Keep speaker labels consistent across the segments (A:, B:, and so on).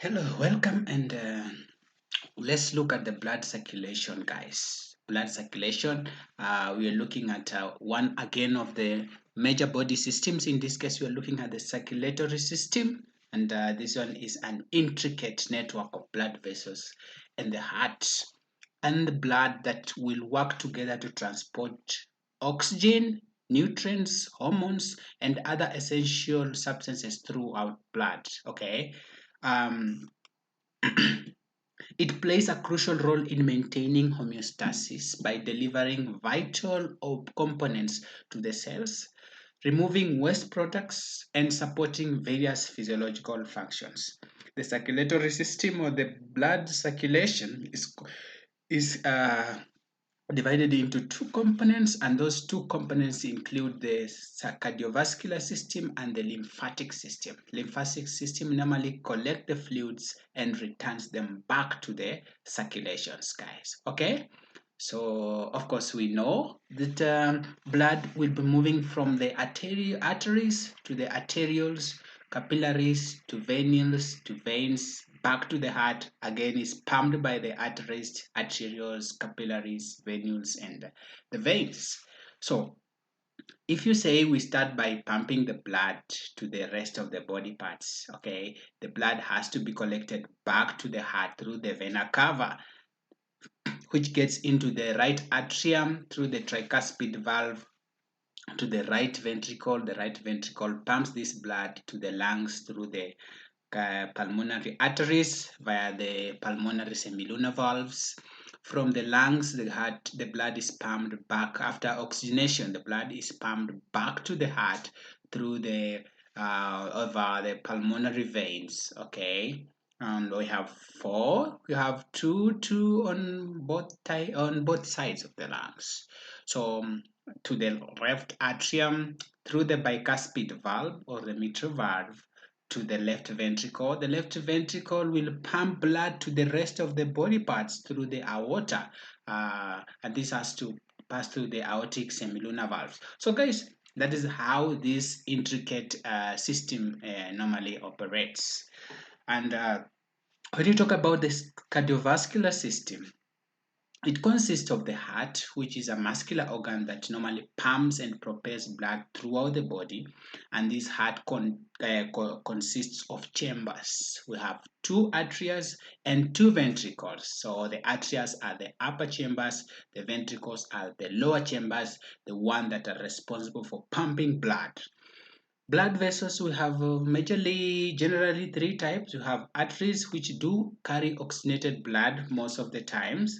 A: Hello, welcome, and let's look at the blood circulation, guys. Blood circulation. We are looking at one again of the major body systems. In this case, we are looking at the circulatory system, and this one is an intricate network of blood vessels in the heart and the blood that will work together to transport oxygen, nutrients, hormones, and other essential substances throughout blood. Okay. Um, It plays a crucial role in maintaining homeostasis by delivering vital components to the cells, removing waste products, and supporting various physiological functions. The circulatory system or the blood circulation is divided into two components, and those two components include the cardiovascular system and the lymphatic system. Lymphatic system normally collect the fluids and returns them back to the circulations, guys. Okay, so of course we know that blood will be moving from the arteries to the arterioles, capillaries to venules to veins, back to the heart. Again, is pumped by the arteries, arterioles, capillaries, venules, and the veins. So if you say we start by pumping the blood to the rest of the body parts, okay, the blood has to be collected back to the heart through the vena cava, which gets into the right atrium through the tricuspid valve to the right ventricle. The right ventricle pumps this blood to the lungs through the pulmonary arteries via the pulmonary semilunar valves. From the lungs, the blood is pumped back after oxygenation. The blood is pumped back to the heart through the over the pulmonary veins. Okay, and we have four. We have two on both sides of the lungs. So to the left atrium through the bicuspid valve or the mitral valve to the left ventricle. The left ventricle will pump blood to the rest of the body parts through the aorta, and this has to pass through the aortic semilunar valves. So, guys, that is how this intricate system normally operates. And when you talk about this cardiovascular system, it consists of the heart, which is a muscular organ that normally pumps and propels blood throughout the body. And this heart consists of chambers. We have two atria and two ventricles. So the atria are the upper chambers, the ventricles are the lower chambers, the one that are responsible for pumping blood. Blood vessels, we have majorly, generally three types. You have arteries, which do carry oxygenated blood most of the times.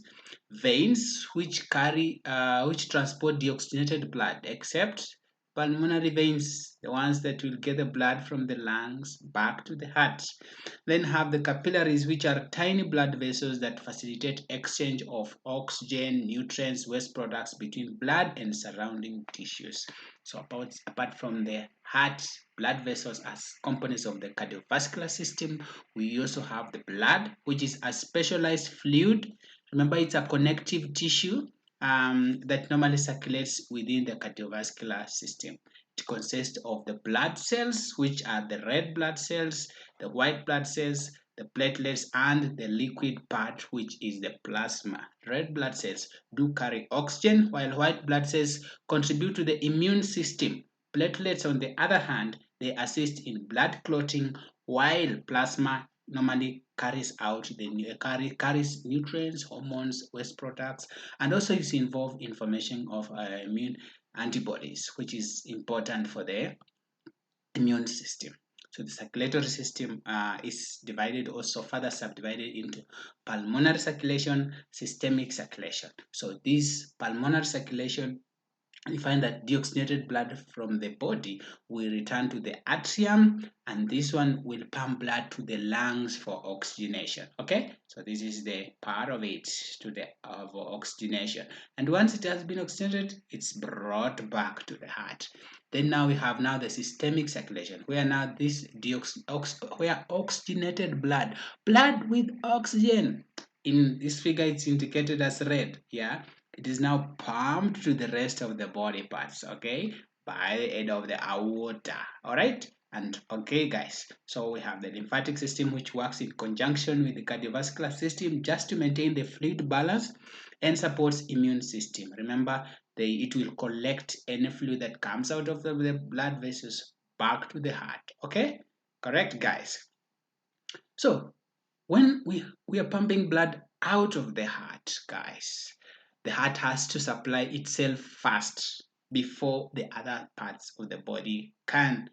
A: Veins, which transport deoxygenated blood, except pulmonary veins, the ones that will get the blood from the lungs back to the heart. Then have the capillaries, which are tiny blood vessels that facilitate exchange of oxygen, nutrients, waste products between blood and surrounding tissues. So apart from the heart, blood vessels as components of the cardiovascular system, we also have the blood, which is a specialized fluid. Remember, it's a connective tissue that normally circulates within the cardiovascular system. It consists of the blood cells, which are the red blood cells, the white blood cells, the platelets, and the liquid part, which is the plasma. Red blood cells do carry oxygen, while white blood cells contribute to the immune system. Platelets, on the other hand, they assist in blood clotting, while plasma normally carries carries nutrients, hormones, waste products, and also is involved in formation of immune antibodies, which is important for the immune system. So the circulatory system is divided, also further subdivided into pulmonary circulation, systemic circulation. So this pulmonary circulation, you find that deoxygenated blood from the body will return to the atrium, and this one will pump blood to the lungs for oxygenation. Okay, so this is the part of it to the for oxygenation, and once it has been oxygenated, it's brought back to the heart. Then now we have now the systemic circulation, where now this where oxygenated blood with oxygen, in this figure it's indicated as red, yeah, it is now pumped to the rest of the body parts, okay, by the aid of the aorta. All right. And okay, guys, so we have the lymphatic system, which works in conjunction with the cardiovascular system just to maintain the fluid balance and supports immune system. Remember, it will collect any fluid that comes out of the blood vessels back to the heart. Okay, correct, guys. So when we are pumping blood out of the heart, guys, the heart has to supply itself first before the other parts of the body can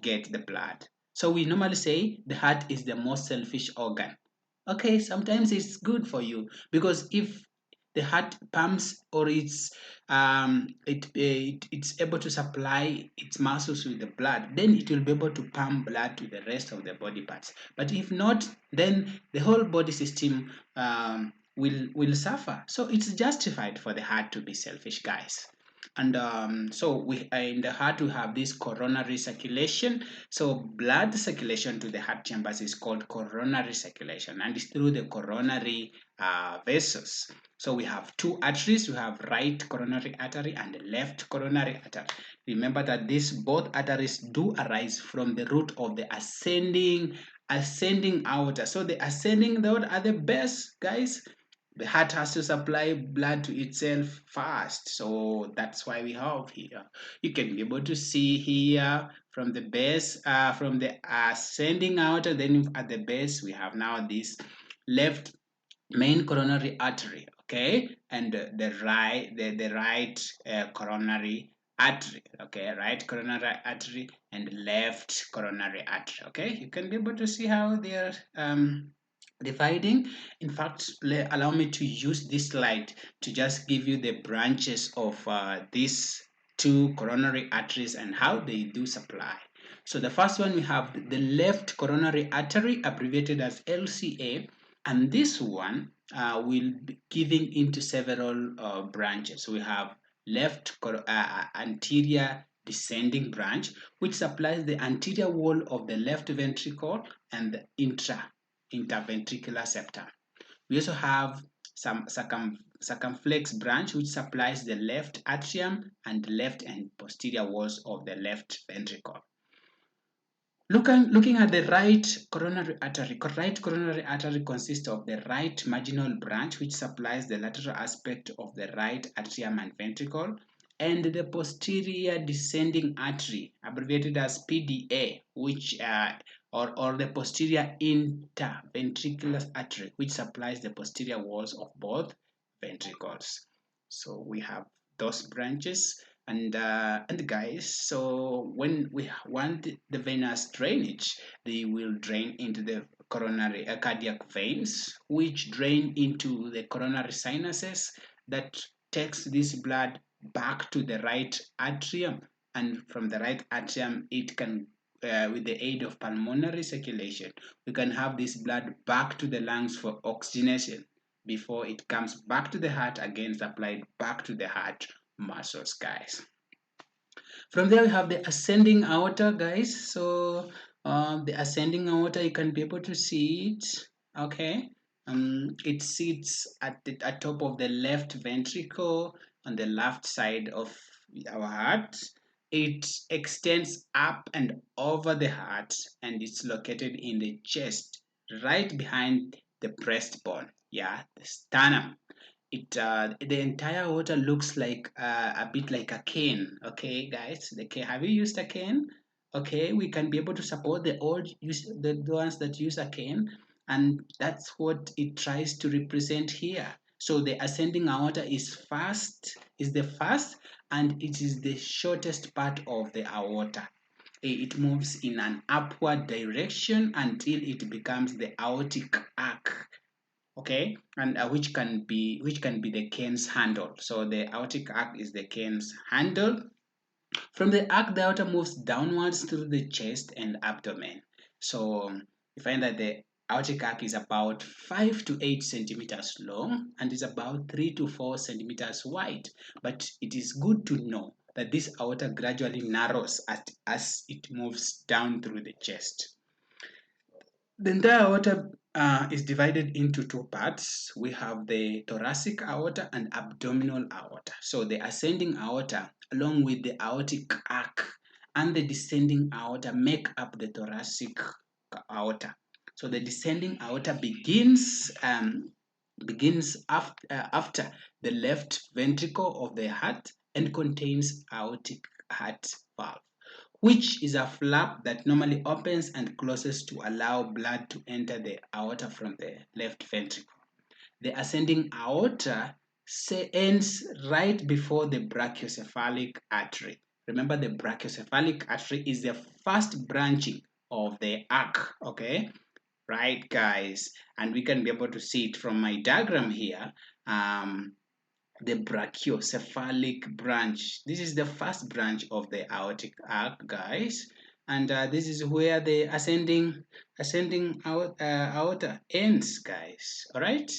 A: get the blood. So we normally say the heart is the most selfish organ. Okay, sometimes it's good for you because if the heart pumps or it's able to supply its muscles with the blood, then it will be able to pump blood to the rest of the body parts. But if not, then the whole body system will suffer. So it's justified for the heart to be selfish, guys. And so we in the heart we have this coronary circulation. So blood circulation to the heart chambers is called coronary circulation, and it's through the coronary vessels. So we have two arteries. We have right coronary artery and left coronary artery. Remember that these both arteries do arise from the root of the ascending aorta. So the ascending aorta are the best, guys. The heart has to supply blood to itself first, so that's why we have here. You can be able to see here from the base, from the ascending aorta. Then at the base we have now this left main coronary artery, okay, and the right coronary artery, okay, right coronary artery and left coronary artery. Okay, you can be able to see how they are dividing. In fact, allow me to use this slide to just give you the branches of these two coronary arteries and how they do supply. So the first one, we have the left coronary artery, abbreviated as LCA, and this one will be giving into several branches. We have left anterior descending branch, which supplies the anterior wall of the left ventricle and the interventricular septum. We also have some circumflex branch, which supplies the left atrium and left and posterior walls of the left ventricle. Looking at the right coronary artery consists of the right marginal branch, which supplies the lateral aspect of the right atrium and ventricle, and the posterior descending artery, abbreviated as PDA, which or the posterior interventricular artery, which supplies the posterior walls of both ventricles. So we have those branches. And guys, so when we want the venous drainage, they will drain into the coronary cardiac veins, which drain into the coronary sinuses that takes this blood back to the right atrium, and from the right atrium it can with the aid of pulmonary circulation, we can have this blood back to the lungs for oxygenation before it comes back to the heart, again supplied back to the heart muscles, guys. From there we have the ascending aorta, guys. So the ascending aorta, you can be able to see it. Okay, it sits at the top of the left ventricle on the left side of our heart. It extends up and over the heart, and it's located in the chest, right behind the breastbone. Yeah, the sternum. The entire water looks like a bit like a cane. Okay, guys, the cane. Have you used a cane? Okay, we can be able to support the ones that use a cane, and that's what it tries to represent here. So the ascending aorta is the first, and it is the shortest part of the aorta. It moves in an upward direction until it becomes the aortic arc, okay, and which can be the cane's handle. So the aortic arc is the cane's handle. From the arc, the aorta moves downwards through the chest and abdomen. So you find that the aortic arc is about 5 to 8 centimeters long and is about 3 to 4 centimeters wide. But it is good to know that this aorta gradually narrows as it moves down through the chest. The entire aorta is divided into two parts. We have the thoracic aorta and abdominal aorta. So the ascending aorta, along with the aortic arc and the descending aorta make up the thoracic aorta. So the descending aorta begins after the left ventricle of the heart and contains aortic heart valve, which is a flap that normally opens and closes to allow blood to enter the aorta from the left ventricle. The ascending aorta ends right before the brachiocephalic artery. Remember, the brachiocephalic artery is the first branching of the arc, okay? Right, guys? And we can be able to see it from my diagram here. The brachiocephalic branch. This is the first branch of the aortic arc, guys. And this is where the ascending aorta ends, guys. All right?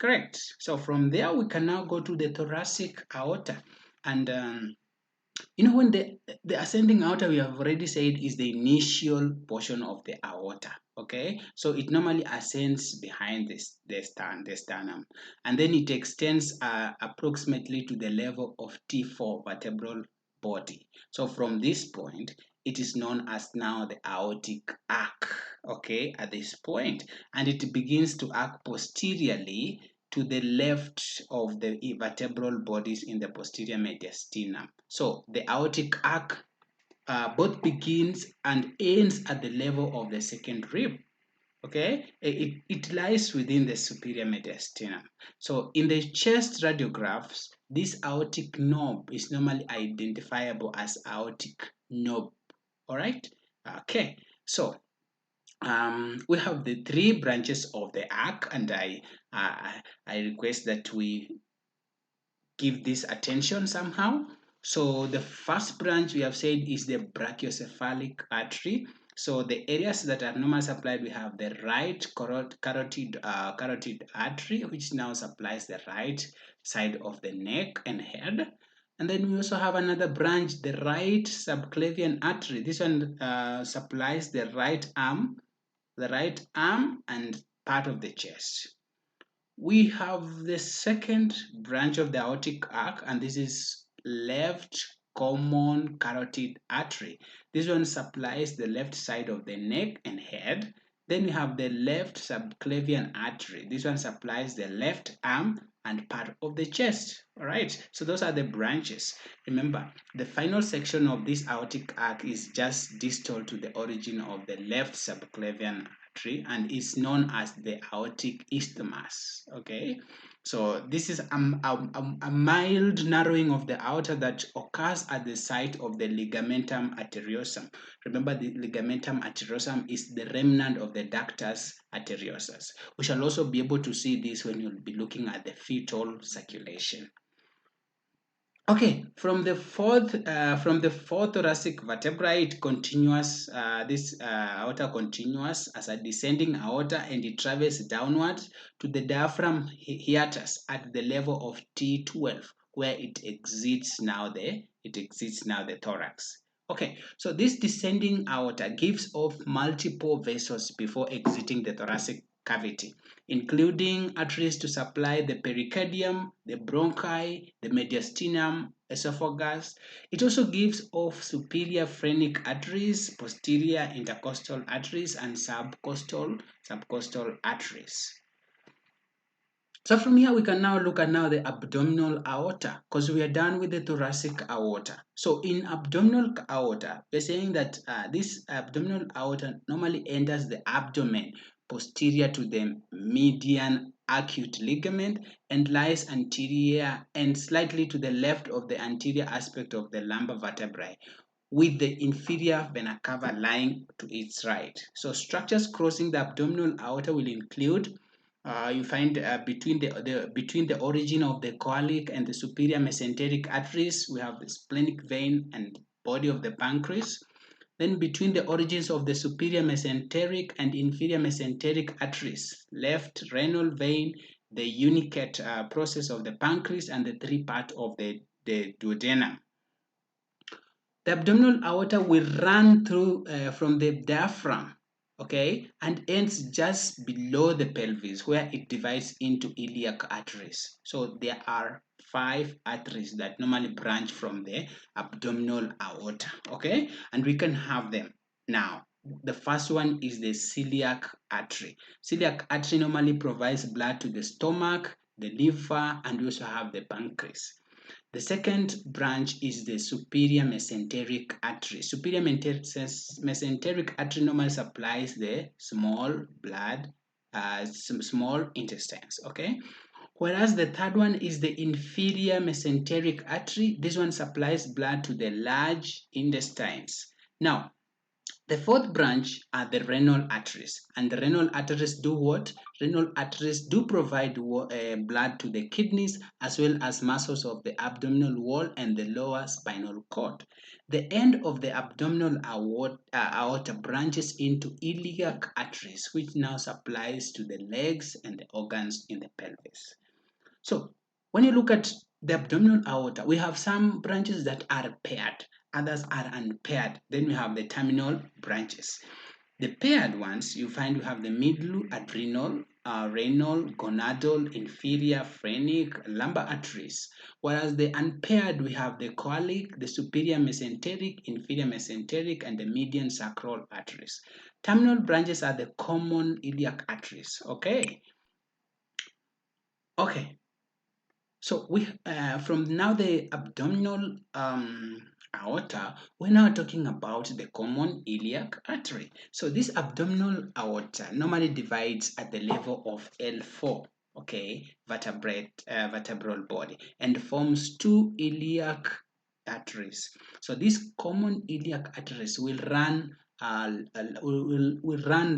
A: Correct. So from there, we can now go to the thoracic aorta. And when the ascending aorta, we have already said, is the initial portion of the aorta. Okay, so it normally ascends behind the sternum, and then it extends approximately to the level of T4 vertebral body. So from this point, it is known as now the aortic arc. Okay, at this point, and it begins to arc posteriorly to the left of the vertebral bodies in the posterior mediastinum. So the aortic arc both begins and ends at the level of the second rib. Okay, it lies within the superior mediastinum. So in the chest radiographs, this aortic knob is normally identifiable as aortic knob. All right. Okay. So we have the three branches of the arc, and I request that we give this attention somehow. So the first branch we have said is the brachiocephalic artery. So the areas that are normally supplied, we have the right carotid artery, which now supplies the right side of the neck and head. And then we also have another branch, the right subclavian artery. This one supplies the right arm and part of the chest. We have the second branch of the aortic arc, and this is left common carotid artery. This one supplies the left side of the neck and head. Then we have the left subclavian artery. This one supplies the left arm and part of the chest. All right, so those are the branches. Remember, the final section of this aortic arc is just distal to the origin of the left subclavian artery and is known as the aortic isthmus. Okay, so this is a mild narrowing of the aorta that occurs at the site of the ligamentum arteriosum. Remember, the ligamentum arteriosum is the remnant of the ductus arteriosus. We shall also be able to see this when you'll be looking at the fetal circulation. Okay, from the fourth thoracic vertebrae, it continues. This aorta continues as a descending aorta, and it travels downward to the diaphragm hiatus at the level of T12, where it exits now the thorax. Okay, so this descending aorta gives off multiple vessels before exiting the thoracic cavity, including arteries to supply the pericardium, the bronchi, the mediastinum, esophagus. It also gives off superior phrenic arteries, posterior intercostal arteries, and subcostal arteries. So from here, we can now look at the abdominal aorta, because we are done with the thoracic aorta. So in abdominal aorta, we're saying that this abdominal aorta normally enters the abdomen posterior to the median acute ligament and lies anterior and slightly to the left of the anterior aspect of the lumbar vertebrae, with the inferior vena cava lying to its right. So structures crossing the abdominal aorta will include you find between the origin of the colic and the superior mesenteric arteries, we have the splenic vein and body of the pancreas. Then between the origins of the superior mesenteric and inferior mesenteric arteries, left renal vein, the unicate process of the pancreas, and the three part of the duodenum. The abdominal aorta will run through from the diaphragm, okay, and ends just below the pelvis, where it divides into iliac arteries. So there are 5 arteries that normally branch from the abdominal aorta, okay? And we can have them now. The first one is the celiac artery. Celiac artery normally provides blood to the stomach, the liver, and we also have the pancreas. The second branch is the superior mesenteric artery. Superior mesenteric artery normally supplies the small blood, some small intestines, okay? Whereas the third one is the inferior mesenteric artery. This one supplies blood to the large intestines. Now, the fourth branch are the renal arteries, and the renal arteries do what? Renal arteries do provide blood to the kidneys as well as muscles of the abdominal wall and the lower spinal cord. The end of the abdominal aorta branches into iliac arteries, which now supplies to the legs and the organs in the pelvis. So when you look at the abdominal aorta, we have some branches that are paired, others are unpaired. Then we have the terminal branches. The paired ones, you find you have the middle adrenal, renal, gonadal, inferior, phrenic, lumbar arteries. Whereas the unpaired, we have the coeliac, the superior mesenteric, inferior mesenteric, and the median sacral arteries. Terminal branches are the common iliac arteries. Okay. So we from now the abdominal aorta, we're now talking about the common iliac artery. So this abdominal aorta normally divides at the level of L4, okay, vertebral body, and forms two iliac arteries. So these common iliac arteries will run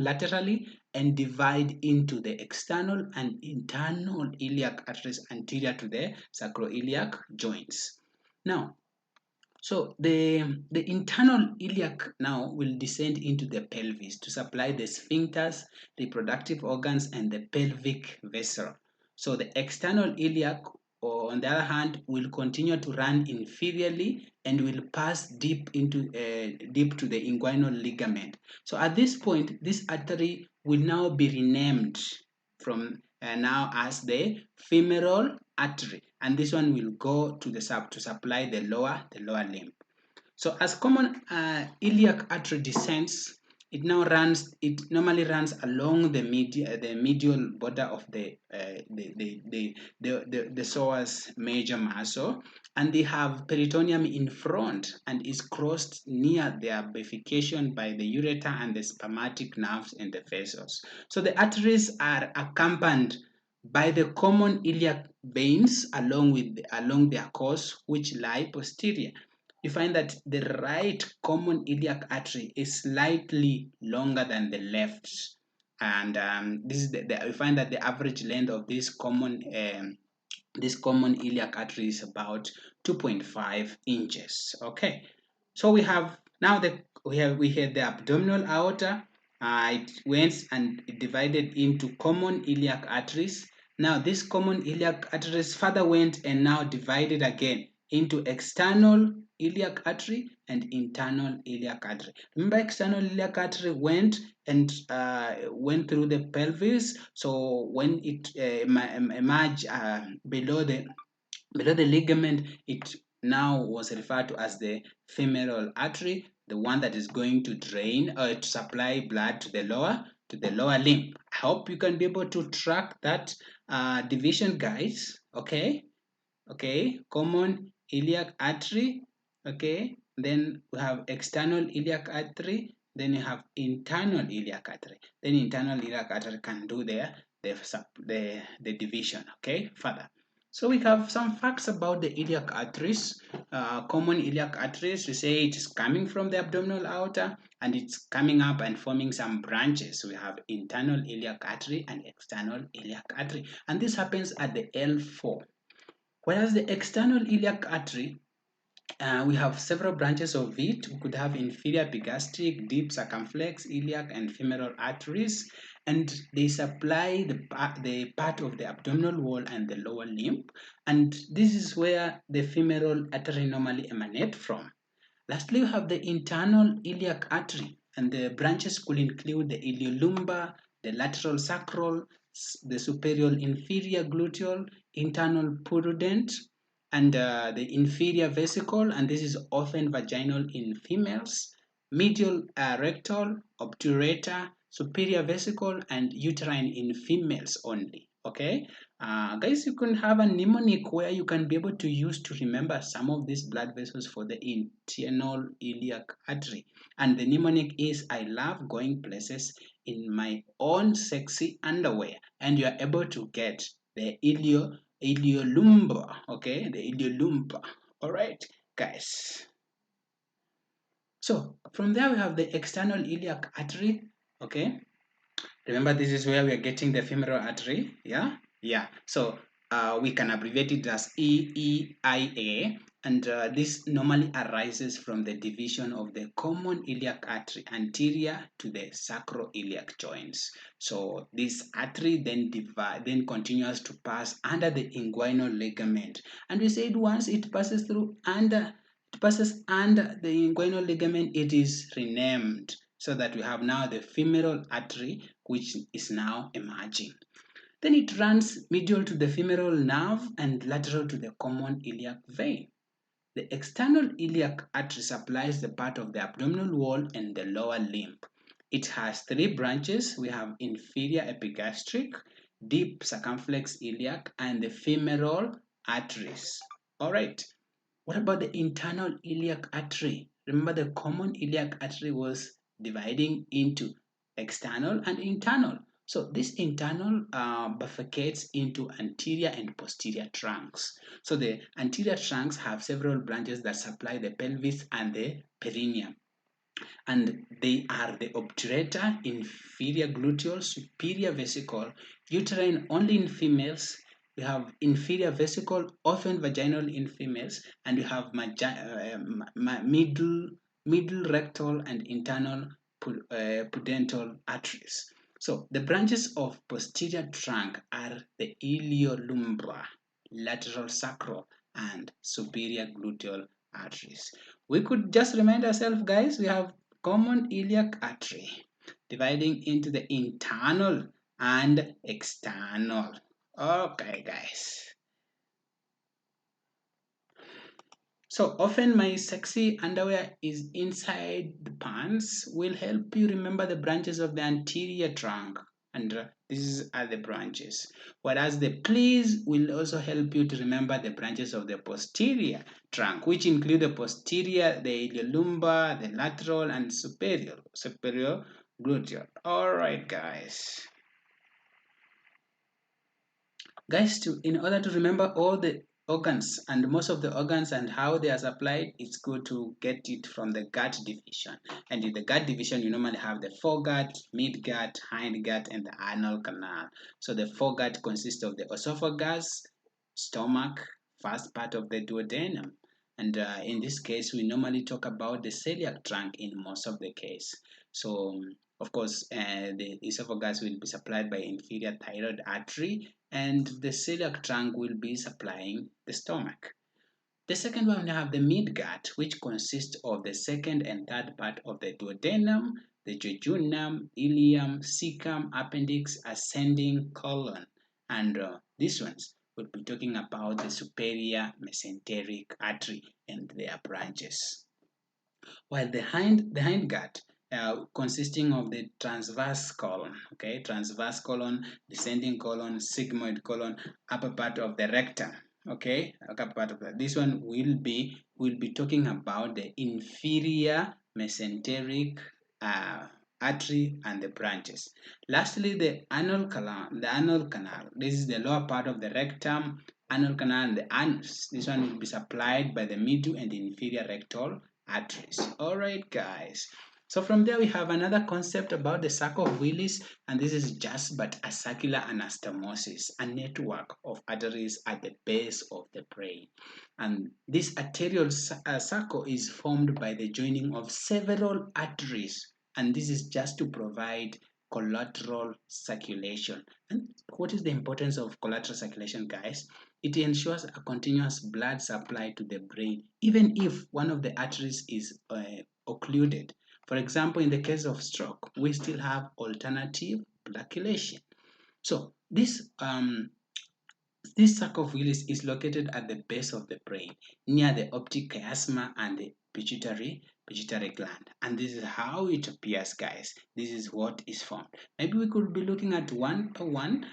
A: laterally and divide into the external and internal iliac arteries anterior to the sacroiliac joints. Now, so the internal iliac now will descend into the pelvis to supply the sphincters, reproductive organs, and the pelvic vessel. So the external iliac, or on the other hand, will continue to run inferiorly and will pass deep to the inguinal ligament. So at this point, this artery will now be renamed from now as the femoral artery, and this one will go to the to supply the lower limb. So as common iliac artery descends, it normally runs along the medial border of the psoas major muscle, and they have peritoneum in front and is crossed near their bifurcation by the ureter and the spermatic nerves and the vessels. So the arteries are accompanied by the common iliac veins along their course, which lie posterior. You find that the right common iliac artery is slightly longer than the left, and this is you find that the average length of this common iliac artery is about 2.5 inches. Okay, so we have now we had the abdominal aorta. It went and it divided into common iliac arteries. Now this common iliac arteries further went and now divided again into external iliac artery and internal iliac artery. Remember, external iliac artery went went through the pelvis. So when it emerged below the ligament, it now was referred to as the femoral artery, the one that is going to drain or to supply blood to the lower limb. I hope you can be able to track that division, guys. Okay, common iliac artery. Okay, then we have external iliac artery, then you have internal iliac artery. Then internal iliac artery can do the division, okay, further. So we have some facts about the iliac arteries. Common iliac arteries, we say it is coming from the abdominal aorta and it's coming up and forming some branches. We have internal iliac artery and external iliac artery, and this happens at the L4. Whereas the external iliac artery, we have several branches of it. We could have inferior epigastric, deep circumflex, iliac, and femoral arteries, and they supply the part of the abdominal wall and the lower limb. And this is where the femoral artery normally emanate from. Lastly, we have the internal iliac artery, and the branches could include the iliolumbar, the lateral sacral, the superior inferior gluteal, internal pudendal, and the inferior vesicle, and this is often vaginal in females, medial rectal, obturator, superior vesicle, and uterine in females only. Okay, guys, you can have a mnemonic where you can be able to use to remember some of these blood vessels for the internal iliac artery. And the mnemonic is, I love going places in my own sexy underwear. And you are able to get the iliolumba, okay, the iliolumba. All right, guys. So from there we have the external iliac artery, okay. Remember, this is where we are getting the femoral artery, yeah? Yeah, so we can abbreviate it as EEIA, and this normally arises from the division of the common iliac artery anterior to the sacroiliac joints. So this artery then continues to pass under the inguinal ligament, and we said once it passes under the inguinal ligament, it is renamed, so that we have now the femoral artery, which is now emerging. Then it runs medial to the femoral nerve and lateral to the common iliac vein. The external iliac artery supplies the part of the abdominal wall and the lower limb. It has three branches. We have inferior epigastric, deep circumflex iliac, and the femoral arteries. All right. What about the internal iliac artery? Remember, the common iliac artery was dividing into external and internal. So this internal bifurcates into anterior and posterior trunks. So the anterior trunks have several branches that supply the pelvis and the perineum. And they are the obturator, inferior gluteal, superior vesicle, uterine only in females. We have inferior vesicle, often vaginal in females, and we have middle rectal and internal pudental arteries. So the branches of posterior trunk are the iliolumbra, lateral sacral, and superior gluteal arteries. We could just remind ourselves, guys, we have common iliac artery dividing into the internal and external. Okay, guys. So often my sexy underwear is inside the pants will help you remember the branches of the anterior trunk, and these are the branches. Whereas the please will also help you to remember the branches of the posterior trunk, which include the posterior, the iliolumbar, the lateral, and superior gluteal. All right, guys. Guys, in order to remember all the organs and most of the organs and how they are supplied, it's good to get it from the gut division. And in the gut division, you normally have the foregut, midgut, hindgut, and the anal canal. So the foregut consists of the esophagus, stomach, first part of the duodenum. And in this case, we normally talk about the celiac trunk in most of the case. So of course, the esophagus will be supplied by inferior thyroid artery, and the celiac trunk will be supplying the stomach. The second one, we have the midgut, which consists of the second and third part of the duodenum, the jejunum, ileum, cecum, appendix, ascending colon. And these ones will be talking about the superior mesenteric artery and their branches. While the hindgut, consisting of the transverse colon, okay, transverse colon, descending colon, sigmoid colon, upper part of the rectum, okay, upper part of that. This one will be talking about the inferior mesenteric artery and the branches. Lastly, the anal canal. This is the lower part of the rectum, anal canal, and the anus. This one will be supplied by the middle and inferior rectal arteries. All right, guys. So from there we have another concept about the sac of Willis, and this is just but a circular anastomosis, a network of arteries at the base of the brain. And this arterial circle is formed by the joining of several arteries, and this is just to provide collateral circulation. And what is the importance of collateral circulation, guys? It ensures a continuous blood supply to the brain, even if one of the arteries is occluded. For example, in the case of stroke, we still have alternative blood circulation. So this This sac of Willis is located at the base of the brain, near the optic chiasma and the pituitary gland. And this is how it appears, guys. This is what is formed. Maybe we could be looking at one by one.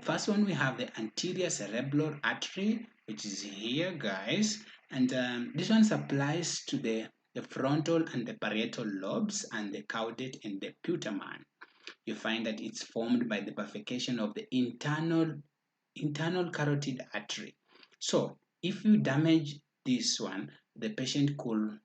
A: First one, we have the anterior cerebral artery, which is here, guys. And this one supplies to the frontal and the parietal lobes and the caudate and the putamen. You find that it's formed by the bifurcation of the internal carotid artery. So if you damage this one, the patient could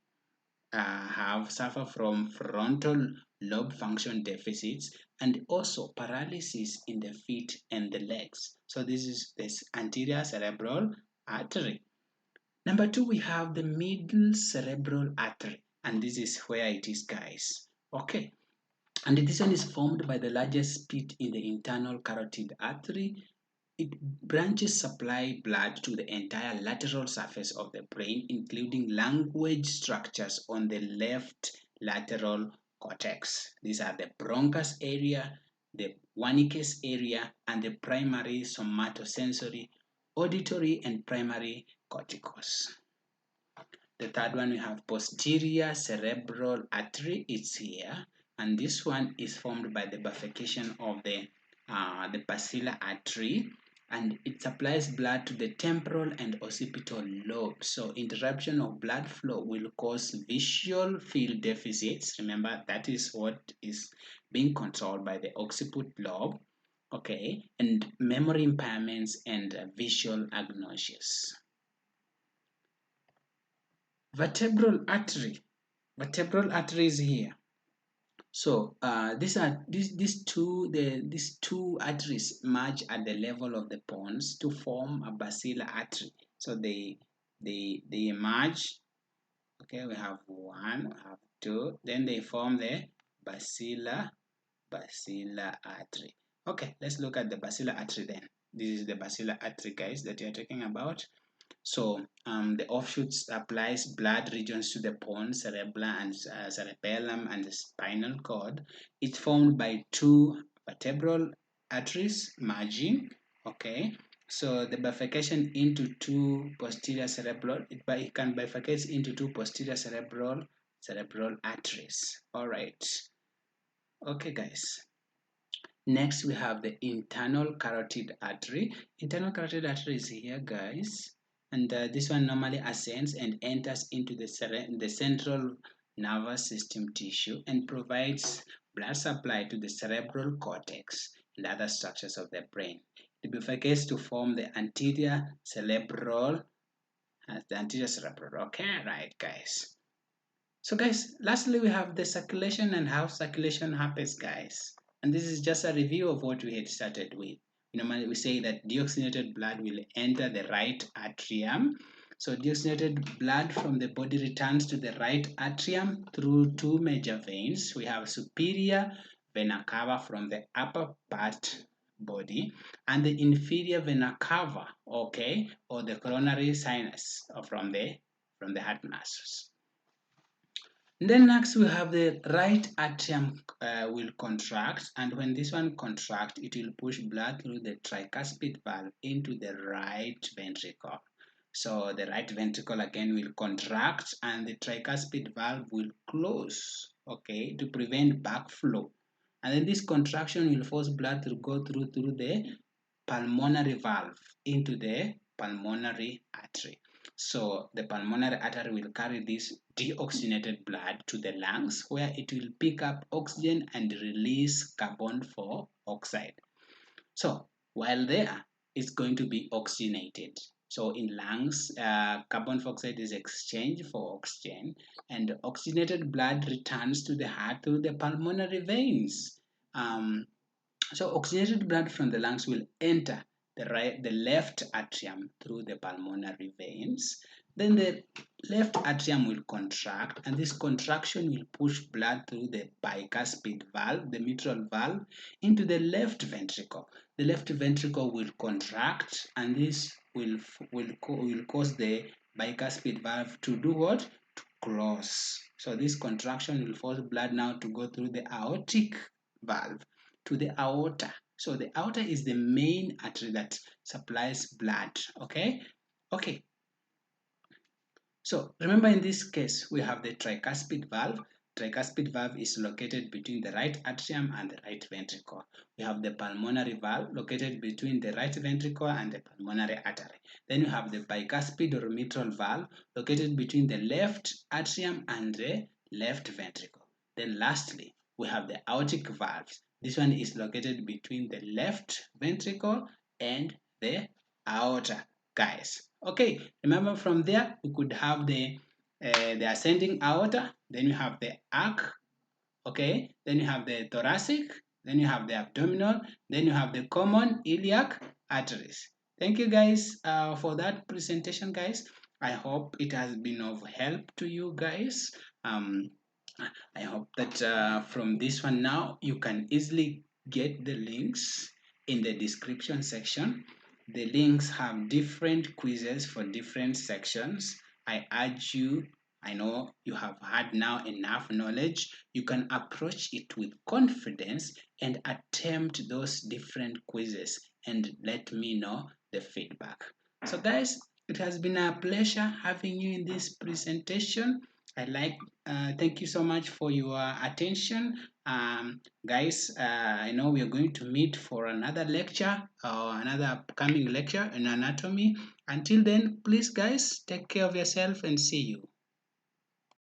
A: have suffer from frontal lobe function deficits and also paralysis in the feet and the legs. So this is this anterior cerebral artery. Number two, we have the middle cerebral artery, and this is where it is, guys. Okay, and this one is formed by the largest pit in the internal carotid artery. It branches supply blood to the entire lateral surface of the brain, including language structures on the left lateral cortex. These are the bronchus area, the Wernicke's area, and the primary somatosensory, auditory, and primary corticals. The third one, we have posterior cerebral artery. It's here, and this one is formed by the bifurcation of the basilar artery, and it supplies blood to the temporal and occipital lobes. So interruption of blood flow will cause visual field deficits. Remember, that is what is being controlled by the occiput lobe. Okay, and memory impairments and visual agnosias. Vertebral artery. Vertebral artery is here. So these two arteries merge at the level of the pons to form a basilar artery. So they merge. Okay, we have one, we have two. Then they form the basilar artery. Okay, let's look at the basilar artery then. This is the basilar artery, guys, that we are talking about. So the offshoots supplies blood regions to the pons, cerebella, and cerebellum, and the spinal cord. It's formed by two vertebral arteries merging. Okay, so the bifurcation into two posterior cerebral, it can bifurcate into two posterior cerebral arteries. All right. Okay, guys. Next, we have the internal carotid artery. Internal carotid artery is here, guys. And this one normally ascends and enters into the central nervous system tissue and provides blood supply to the cerebral cortex and other structures of the brain. It bifurcates to form the anterior cerebral. Okay, right, guys. So guys, lastly we have the circulation and how circulation happens, guys. And this is just a review of what we had started with. Normally we say that deoxygenated blood will enter the right atrium. So deoxygenated blood from the body returns to the right atrium through two major veins. We have superior vena cava from the upper part body and the inferior vena cava, okay, or the coronary sinus from the heart muscles. And then next we have the right atrium will contract, and when this one contracts, it will push blood through the tricuspid valve into the right ventricle. So the right ventricle again will contract and the tricuspid valve will close, okay, to prevent backflow. And then this contraction will force blood to go through the pulmonary valve into the pulmonary artery. So the pulmonary artery will carry this deoxygenated blood to the lungs where it will pick up oxygen and release carbon dioxide. So while there, it's going to be oxygenated. So in lungs, carbon dioxide is exchanged for oxygen and oxygenated blood returns to the heart through the pulmonary veins. So oxygenated blood from the lungs will enter the left atrium through the pulmonary veins. Then the left atrium will contract, and this contraction will push blood through the bicuspid valve, the mitral valve, into the left ventricle. The left ventricle will contract, and this will cause the bicuspid valve to do what? To close. So this contraction will force blood now to go through the aortic valve to the aorta. So the aorta is the main artery that supplies blood. Okay. So remember, in this case, we have the tricuspid valve. Tricuspid valve is located between the right atrium and the right ventricle. We have the pulmonary valve located between the right ventricle and the pulmonary artery. Then you have the bicuspid or mitral valve located between the left atrium and the left ventricle. Then lastly, we have the aortic valve. This one is located between the left ventricle and the aorta, guys. Okay, remember from there we could have the ascending aorta, then you have the arc, okay, then you have the thoracic, then you have the abdominal, then you have the common iliac arteries. Thank you guys for that presentation, guys. I hope it has been of help to you guys. Um, I hope that from this one now you can easily get the links in the description section. The links have different quizzes for different sections. I urge you, I know you have had now enough knowledge. You can approach it with confidence and attempt those different quizzes and let me know the feedback. So guys, it has been a pleasure having you in this presentation. Thank you so much for your attention. Guys, I know we are going to meet for another lecture or another upcoming lecture in anatomy. Until then, please guys, take care of yourself and see you.